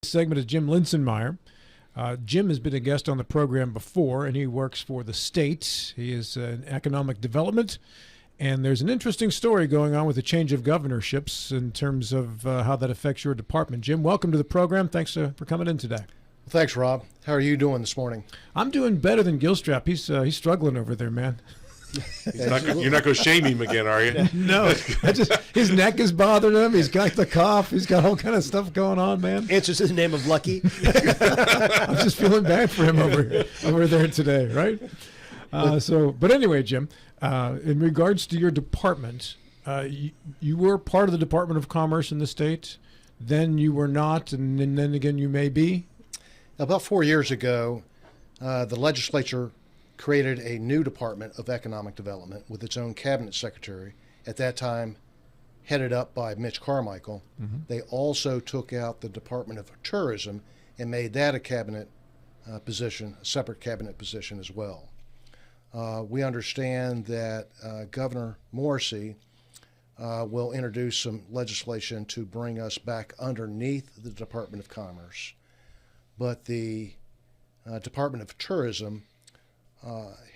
Segment is Jim Linsenmeyer. Jim has been a guest on the program before, and he works for the state. He is in economic development, and there's an interesting story going on with the change of governorships in terms of how that affects your department. Jim, welcome to the program. Thanks for coming in today. Thanks, Rob. How are you doing this morning? I'm doing better than Gilstrap. He's struggling over there, man. You're not going to shame him again, are you? No, his neck is bothering him. He's got the cough. He's got all kind of stuff going on, man. Answers his name of Lucky. I'm just feeling bad for him over there today, right? But anyway, Jim, in regards to your department, you were part of the Department of Commerce in the state. Then you were not, and then again you may be. About 4 years ago, the legislature created a new Department of Economic Development with its own cabinet secretary, at that time headed up by Mitch Carmichael. Mm-hmm. They also took out the Department of Tourism and made that a cabinet position, a separate cabinet position as well. We understand that Governor Morrissey will introduce some legislation to bring us back underneath the Department of Commerce, but the Department of Tourism,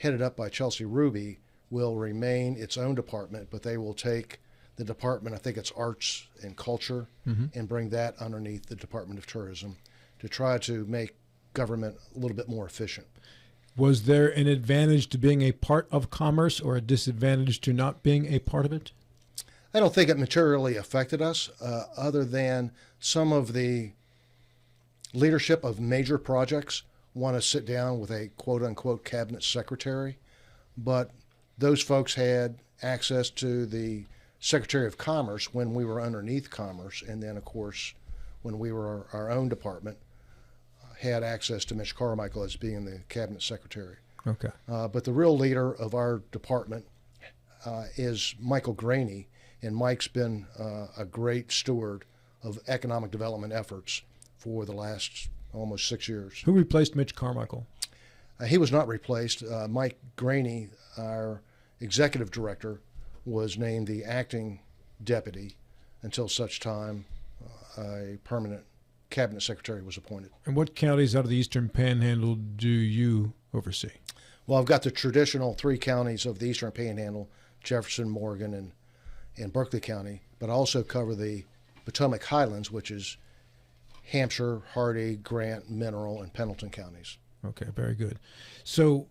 headed up by Chelsea Ruby, will remain its own department, but they will take the department, I think it's Arts and Culture, mm-hmm. and bring that underneath the Department of Tourism to try to make government a little bit more efficient. Was there an advantage to being a part of commerce or a disadvantage to not being a part of it? I don't think it materially affected us, other than some of the leadership of major projects want to sit down with a quote-unquote cabinet secretary, but those folks had access to the Secretary of Commerce when we were underneath Commerce, and then, of course, when we were our own department, had access to Mitch Carmichael as being the cabinet secretary. Okay. But the real leader of our department is Michael Graney, and Mike's been a great steward of economic development efforts for the last almost 6 years. Who replaced Mitch Carmichael? He was not replaced. Mike Graney, our executive director, was named the acting deputy until such time a permanent cabinet secretary was appointed. And what counties out of the Eastern Panhandle do you oversee? Well, I've got the traditional 3 counties of the Eastern Panhandle, Jefferson, Morgan, and Berkeley County, but I also cover the Potomac Highlands, which is Hampshire, Hardy, Grant, Mineral, and Pendleton counties. Okay, very good. So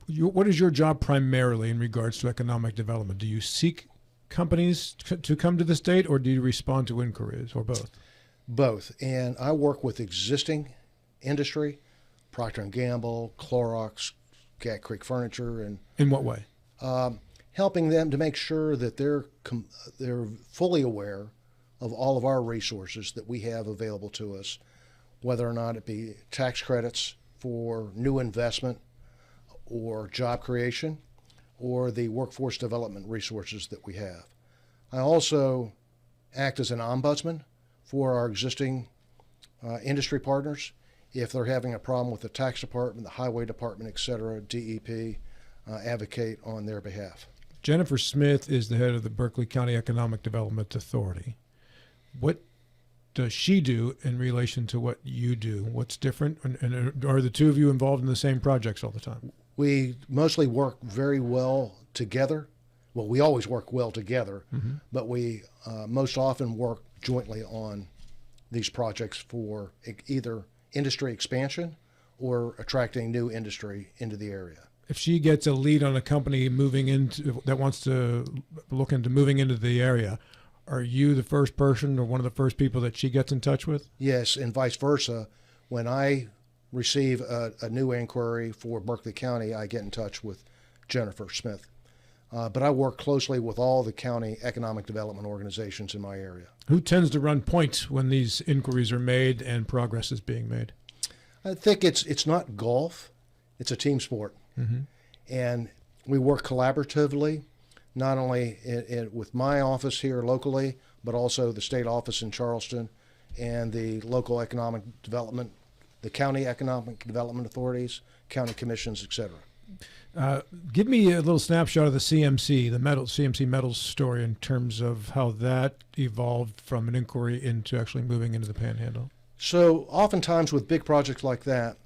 what is your job primarily in regards to economic development? Do you seek companies to come to the state, or do you respond to inquiries, or both? Both. And I work with existing industry, Procter & Gamble, Clorox, Gat Creek Furniture. And in what way? Helping them to make sure that they're fully aware of all of our resources that we have available to us, whether or not it be tax credits for new investment or job creation, or the workforce development resources that we have. I also act as an ombudsman for our existing industry partners. If they're having a problem with the tax department, the highway department, et cetera, DEP, advocate on their behalf. Jennifer Smith is the head of the Berkeley County Economic Development Authority. What does she do in relation to what you do? What's different? And are the two of you involved in the same projects all the time? We mostly work very well together. Well, we always work well together, mm-hmm. but we most often work jointly on these projects for either industry expansion or attracting new industry into the area. If she gets a lead on a company that wants to look into moving into the area, are you the first person or one of the first people that she gets in touch with? Yes, and vice versa. When I receive a new inquiry for Berkeley County, I get in touch with Jennifer Smith. But I work closely with all the county economic development organizations in my area. Who tends to run point when these inquiries are made and progress is being made? I think it's not golf. It's a team sport. Mm-hmm. And we work collaboratively, not only with my office here locally, but also the state office in Charleston and the local economic development, the county economic development authorities, county commissions, et cetera. Give me a little snapshot of the CMC, CMC Metals story in terms of how that evolved from an inquiry into actually moving into the Panhandle. So oftentimes with big projects like that,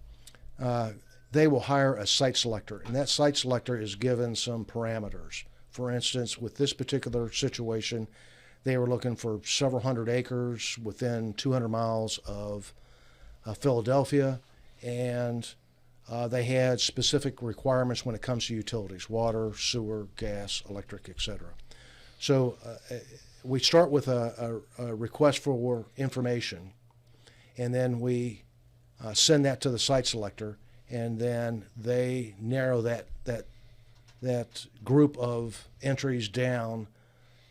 they will hire a site selector, and that site selector is given some parameters. For instance, with this particular situation, they were looking for several hundred acres within 200 miles of Philadelphia, and they had specific requirements when it comes to utilities: water, sewer, gas, electric, etc. So we start with a request for information, and then we send that to the site selector, and then they narrow that group of entries down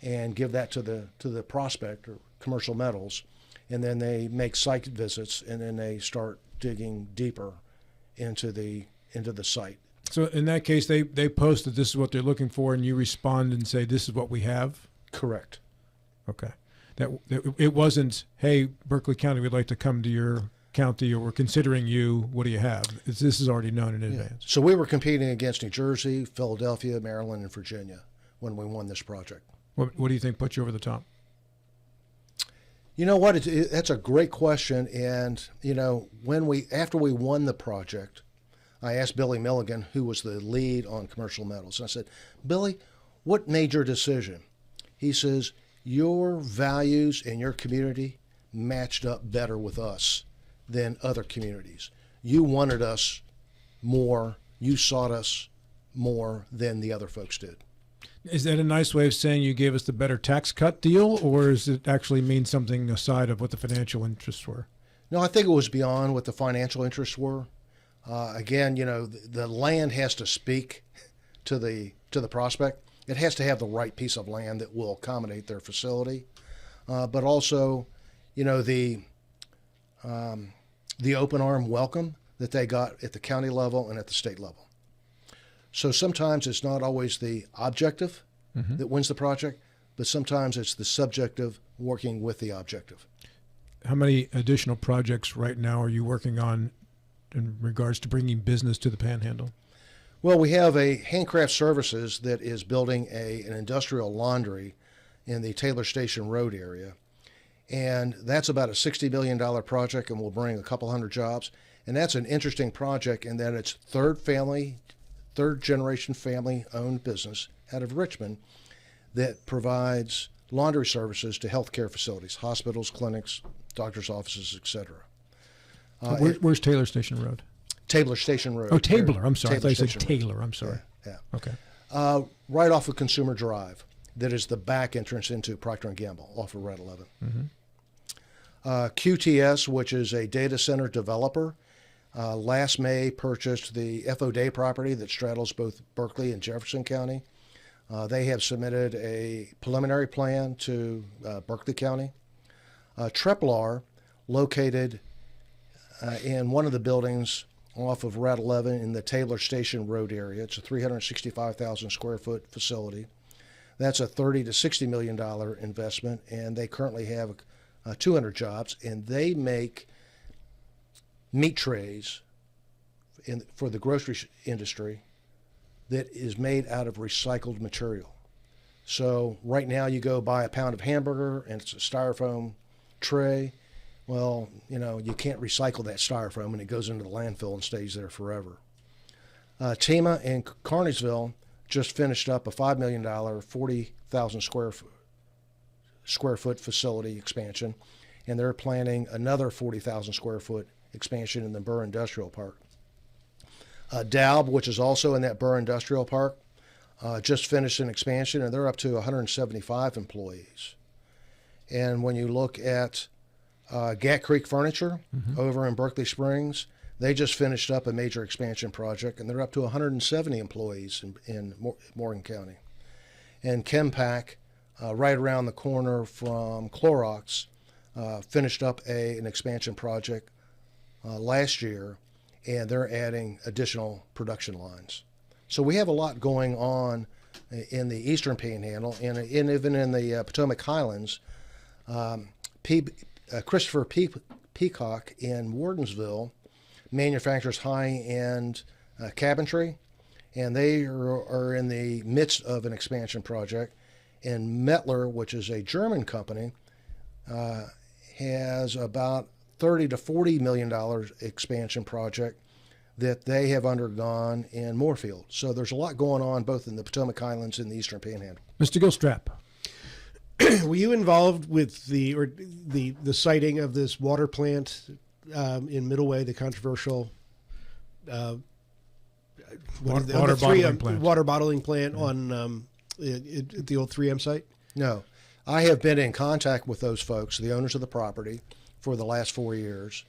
and give that to the prospect or Commercial Metals, and then they make site visits, and then they start digging deeper into the site. So in that case, they post that this is what they're looking for, and you respond and say, this is what we have? Correct. Okay. That it wasn't, hey, Berkeley County, we'd like to come to your county, or we're considering you, what do you have? This is already known in advance. So we were competing against New Jersey, Philadelphia, Maryland, and Virginia when we won this project. What do you think put you over the top? You know what? That's a great question. And, after we won the project, I asked Billy Milligan, who was the lead on Commercial Metals. And I said, Billy, what made your decision? He says, your values and your community matched up better with us than other communities. You wanted us more. You sought us more than the other folks did. Is that a nice way of saying you gave us the better tax cut deal, or does it actually mean something aside of what the financial interests were? No, I think it was beyond what the financial interests were. Again, the land has to speak to the prospect. It has to have the right piece of land that will accommodate their facility, but also, the open arm welcome that they got at the county level and at the state level. So sometimes it's not always the objective that wins the project, but sometimes it's the subjective working with the objective. How many additional projects right now are you working on in regards to bringing business to the Panhandle? Well, we have a Handcraft Services that is building an industrial laundry in the Taylor Station Road area. And that's about a $60 million project, and will bring a couple hundred jobs. And that's an interesting project in that it's third generation family owned business out of Richmond that provides laundry services to healthcare facilities, hospitals, clinics, doctors' offices, etc. Where's Taylor Station Road? Taylor Station Road. Oh, Tabler. I'm sorry. I thought you said Station Taylor. Road. I'm sorry. Yeah. Okay. Right off of Consumer Drive. That is the back entrance into Procter & Gamble off of Route 11. Mm-hmm. QTS, which is a data center developer, last May purchased the FO Day property that straddles both Berkeley and Jefferson County. They have submitted a preliminary plan to Berkeley County. Treplar, located in one of the buildings off of Route 11 in the Taylor Station Road area. It's a 365,000 square foot facility. That's a $30 to $60 million investment, and they currently have 200 jobs, and they make meat trays for the grocery industry that is made out of recycled material. So right now you go buy a pound of hamburger and it's a styrofoam tray. Well, you can't recycle that styrofoam, and it goes into the landfill and stays there forever. TEMA in Carneysville just finished up a $5 million, 40,000 square foot facility expansion, and they're planning another 40,000 square foot expansion in the Burr Industrial Park. Daub, which is also in that Burr Industrial Park, just finished an expansion, and they're up to 175 employees. And when you look at Gat Creek Furniture over in Berkeley Springs, they just finished up a major expansion project, and they're up to 170 employees in Morgan County. And Chempac, right around the corner from Clorox, finished up an expansion project last year, and they're adding additional production lines. So we have a lot going on in the Eastern Panhandle, and even in the Potomac Highlands. Christopher Peacock in Wardensville manufactures high-end cabinetry, and they are in the midst of an expansion project. And Mettler, which is a German company, has about $30 to $40 million expansion project that they have undergone in Moorfield. So there's a lot going on both in the Potomac Highlands and the Eastern Panhandle. Mr. Gilstrap. Were you involved with the siting of this water plant in Middleway, the controversial water bottling plant on at the old 3M site? No. I have been in contact with those folks, the owners of the property, for the last 4 years.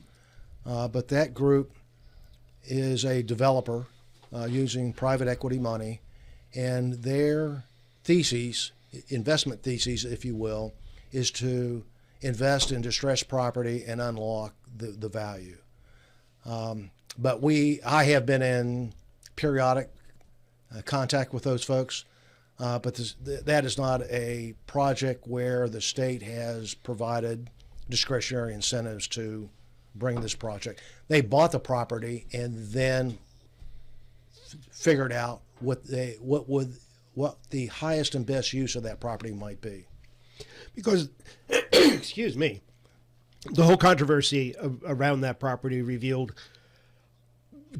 But that group is a developer using private equity money, and their thesis, investment thesis, if you will, is to invest in distressed property and unlock the value. But I have been in periodic contact with those folks, but that is not a project where the state has provided discretionary incentives to bring this project. They bought the property and then figured out what the highest and best use of that property might be. Because, excuse me, the whole controversy around that property revealed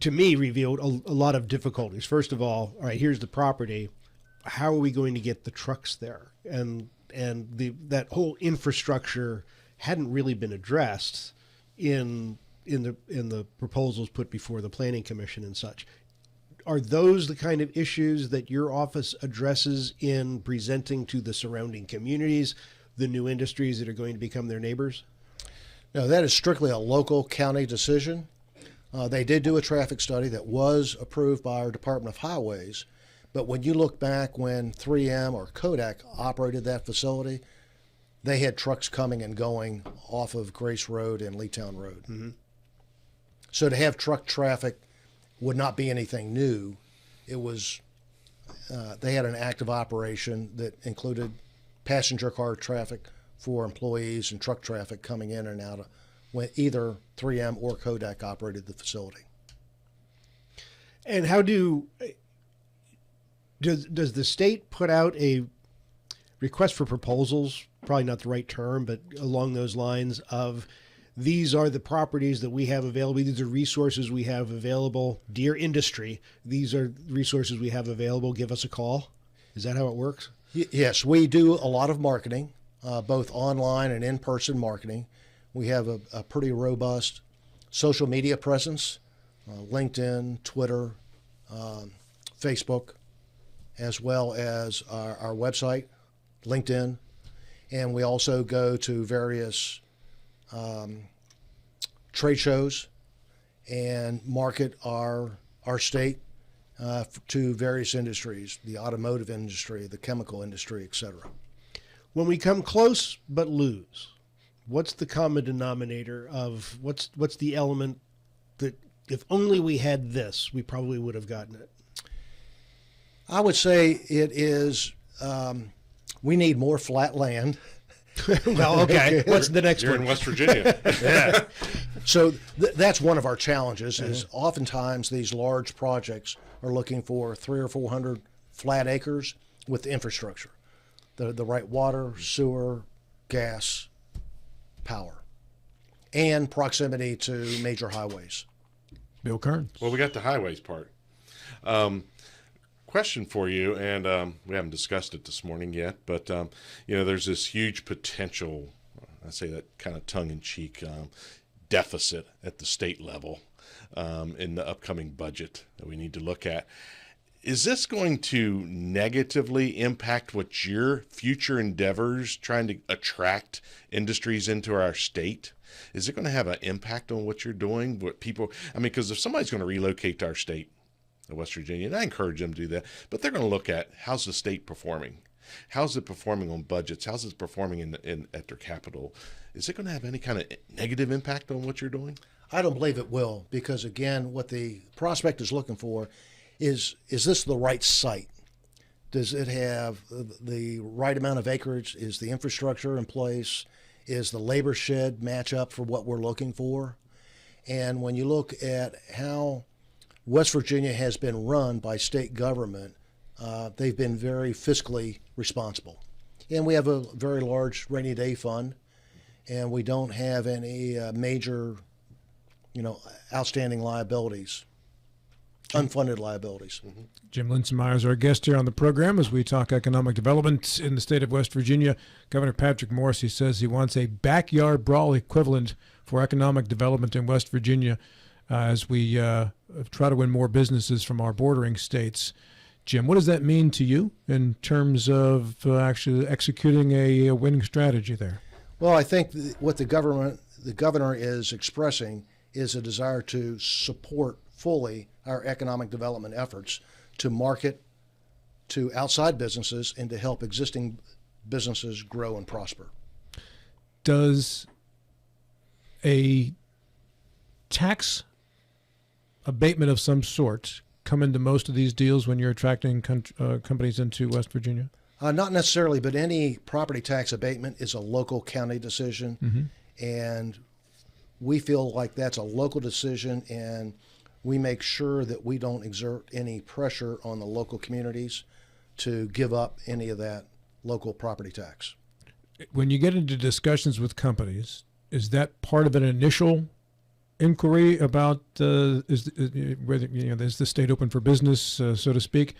a lot of difficulties. First of all right, here's the property. How are we going to get the trucks there? And that whole infrastructure hadn't really been addressed in the proposals put before the Planning Commission and such. Are those the kind of issues that your office addresses in presenting to the surrounding communities, the new industries that are going to become their neighbors? No, that is strictly a local county decision. They did do a traffic study that was approved by our Department of Highways, but when you look back when 3M or Kodak operated that facility, they had trucks coming and going off of Grace Road and Leetown Road. Mm-hmm. So to have truck traffic would not be anything new. It was, they had an active operation that included passenger car traffic for employees and truck traffic coming in and out of when either 3M or Kodak operated the facility. And how does the state put out a request for proposals, probably not the right term, but along those lines of, these are the properties that we have available, these are resources we have available, dear industry, these are resources we have available, give us a call? Is that how it works? Yes, we do a lot of marketing, both online and in-person marketing. We have a pretty robust social media presence, LinkedIn, Twitter, Facebook, as well as our website, LinkedIn. And we also go to various trade shows and market our state to various industries, the automotive industry, the chemical industry, etc. When we come close but lose, what's the common denominator of what's the element that if only we had this, we probably would have gotten it? I would say it is we need more flat land. Well, okay. What's the next You're one? in West Virginia. Yeah. So that's one of our challenges is oftentimes these large projects are looking for 300 or 400 flat acres with infrastructure, the right water, sewer, gas, power, and proximity to major highways. Bill Kearns. Well, we got the highways part. Question for you, and we haven't discussed it this morning yet, but there's this huge potential, I say that kind of tongue-in-cheek, deficit at the state level in the upcoming budget that we need to look at. Is this going to negatively impact what your future endeavors trying to attract industries into our state? Is it going to have an impact on what you're doing? What people, because if somebody's going to relocate to our state, West Virginia, and I encourage them to do that, but they're going to look at how's the state performing? How's it performing on budgets? How's it performing at their capital? Is it going to have any kind of negative impact on what you're doing? I don't believe it will, because again, what the prospect is looking for is this the right site? Does it have the right amount of acreage? Is the infrastructure in place? Is the labor shed match up for what we're looking for? And when you look at how West Virginia has been run by state government, they've been very fiscally responsible. And we have a very large rainy day fund. and we don't have any major, outstanding liabilities, unfunded liabilities. Mm-hmm. Jim Linsenmeyer is our guest here on the program as we talk economic development in the state of West Virginia. Governor Patrick Morrisey says he wants a backyard brawl equivalent for economic development in West Virginia as we try to win more businesses from our bordering states. Jim, what does that mean to you in terms of actually executing a winning strategy there? Well, I think what the governor is expressing is a desire to support fully our economic development efforts to market to outside businesses and to help existing businesses grow and prosper. Does a tax abatement of some sort come into most of these deals when you're attracting companies into West Virginia? Not necessarily, but any property tax abatement is a local county decision, and we feel like that's a local decision, and we make sure that we don't exert any pressure on the local communities to give up any of that local property tax. When you get into discussions with companies, is that part of an initial inquiry about whether is the state open for business, so to speak,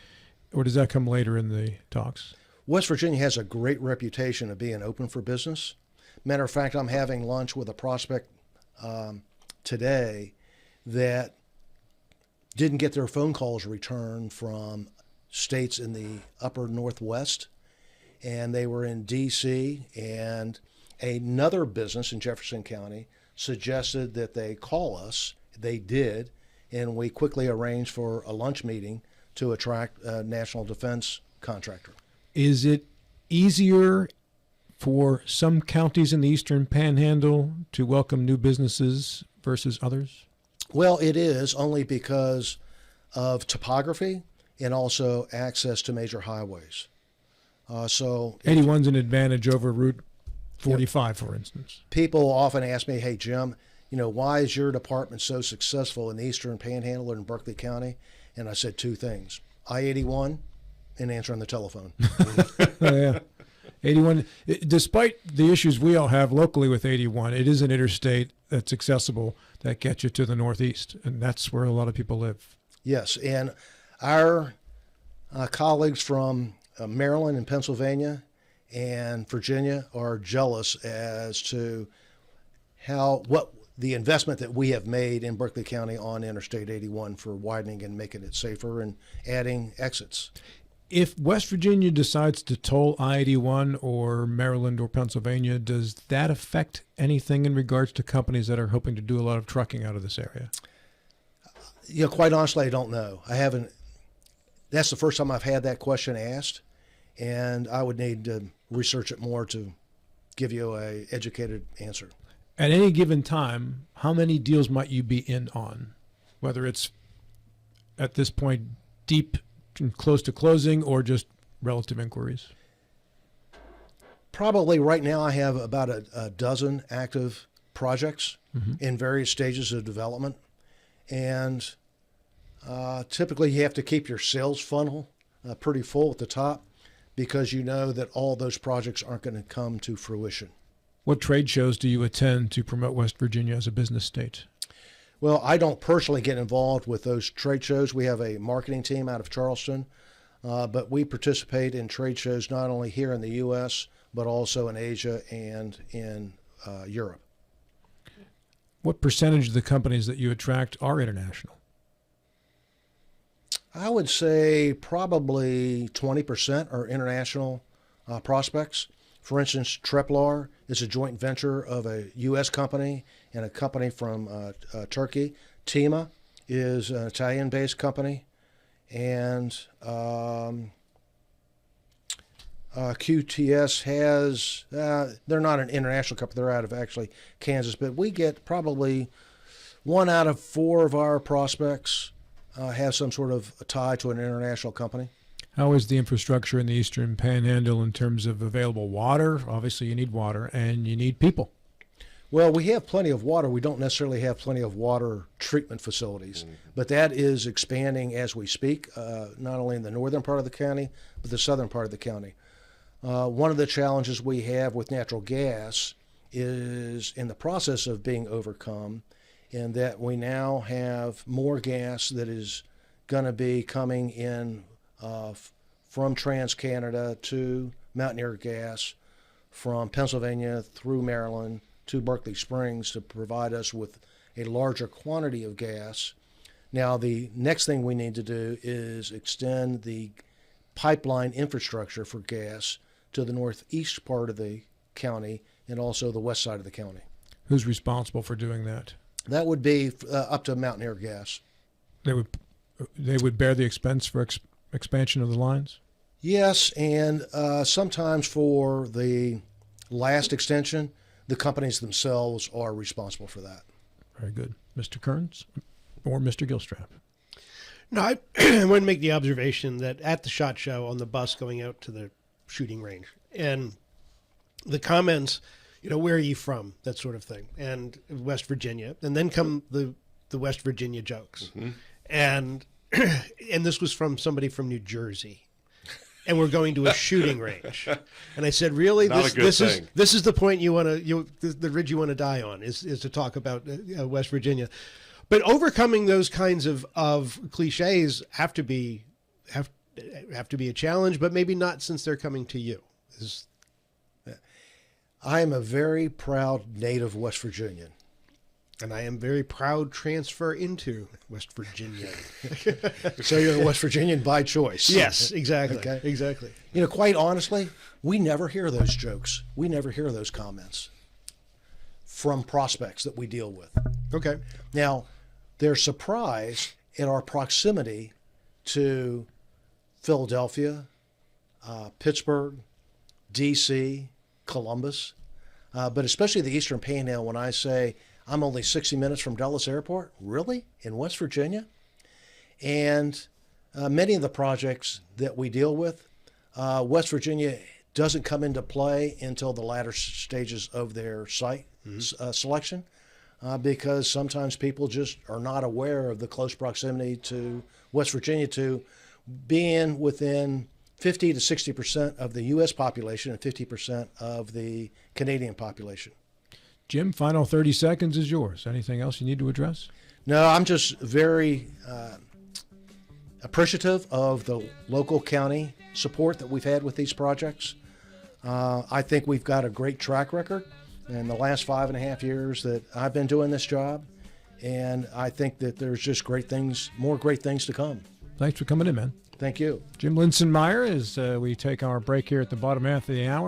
or does that come later in the talks? West Virginia has a great reputation of being open for business. Matter of fact, I'm having lunch with a prospect today that didn't get their phone calls returned from states in the upper Northwest, and they were in D.C., and another business in Jefferson County suggested that they call us. They did, and we quickly arranged for a lunch meeting to attract a national defense contractor. Is it easier for some counties in the Eastern Panhandle to welcome new businesses versus others? Well, it is only because of topography and also access to major highways. So 81's an advantage over Route 45, for instance. People often ask me, hey, Jim, why is your department so successful in the Eastern Panhandle and Berkeley County? And I said two things, I-81 and answering the telephone. Yeah. 81, despite the issues we all have locally with 81, it is an interstate that's accessible that gets you to the Northeast, and that's where a lot of people live. Yes, and our colleagues from Maryland and Pennsylvania and Virginia are jealous as to what the investment that we have made in Berkeley County on Interstate 81 for widening and making it safer and adding exits. If West Virginia decides to toll I-81 or Maryland or Pennsylvania, does that affect anything in regards to companies that are hoping to do a lot of trucking out of this area? Quite honestly, I don't know. I haven't. That's the first time I've had that question asked, and I would need to research it more to give you an educated answer. At any given time, how many deals might you be in on, whether it's at this point deep close to closing or just relative inquiries? Probably right now I have about a dozen active projects in various stages of development. And typically you have to keep your sales funnel pretty full at the top because you know that all those projects aren't going to come to fruition. What trade shows do you attend to promote West Virginia as a business state? Well, I don't personally get involved with those trade shows. We have a marketing team out of Charleston, but we participate in trade shows not only here in the U.S., but also in Asia and in Europe. What percentage of the companies that you attract are international? I would say probably 20% are international prospects. For instance, Treplar is a joint venture of a U.S. company and a company from Turkey. Tima is an Italian-based company. And QTS has, they're not an international company. They're out of actually Kansas. But we get probably 1 out of 4 of our prospects have some sort of a tie to an international company. How is the infrastructure in the Eastern Panhandle in terms of available water? Obviously, you need water, and you need people. Well, we have plenty of water. We don't necessarily have plenty of water treatment facilities, but that is expanding as we speak, not only in the northern part of the county, but the southern part of the county. One of the challenges we have with natural gas is in the process of being overcome, in that we now have more gas that is going to be coming in from TransCanada to Mountaineer Gas, from Pennsylvania through Maryland to Berkeley Springs to provide us with a larger quantity of gas. Now, the next thing we need to do is extend the pipeline infrastructure for gas to the northeast part of the county and also the west side of the county. Who's responsible for doing that? That would be up to Mountaineer Gas. They would bear the expense for expansion of the lines? Yes, and sometimes for the last extension, the companies themselves are responsible for that. Very good. Mr. Kearns or Mr. Gilstrap? No, I want to make the observation that at the SHOT Show on the bus going out to the shooting range, and the comments, where are you from, that sort of thing, and West Virginia, and then come the West Virginia jokes. Mm-hmm. And this was from somebody from New Jersey. And we're going to a shooting range, and I said, "Really? This is the point you want to the ridge you want to die on is to talk about West Virginia." But overcoming those kinds of cliches have to be a challenge, but maybe not since they're coming to you. I am a very proud native West Virginian. And I am very proud transfer into West Virginia. So you're a West Virginian by choice. Yes, exactly. Okay. Exactly. Quite honestly, we never hear those jokes. We never hear those comments from prospects that we deal with. Okay. Now, they're surprised at our proximity to Philadelphia, Pittsburgh, D.C., Columbus, but especially the Eastern Panhandle. When I say I'm only 60 minutes from Dulles Airport, really? In West Virginia? And many of the projects that we deal with, West Virginia doesn't come into play until the latter stages of their site selection, because sometimes people just are not aware of the close proximity to West Virginia, to being within 50 to 60% of the U.S. population and 50% of the Canadian population. Jim, final 30 seconds is yours. Anything else you need to address? No, I'm just very appreciative of the local county support that we've had with these projects. I think we've got a great track record in the last 5.5 years that I've been doing this job, and I think that there's just more great things to come. Thanks for coming in, man. Thank you. Jim Linsenmeyer, as we take our break here at the bottom half of the hour.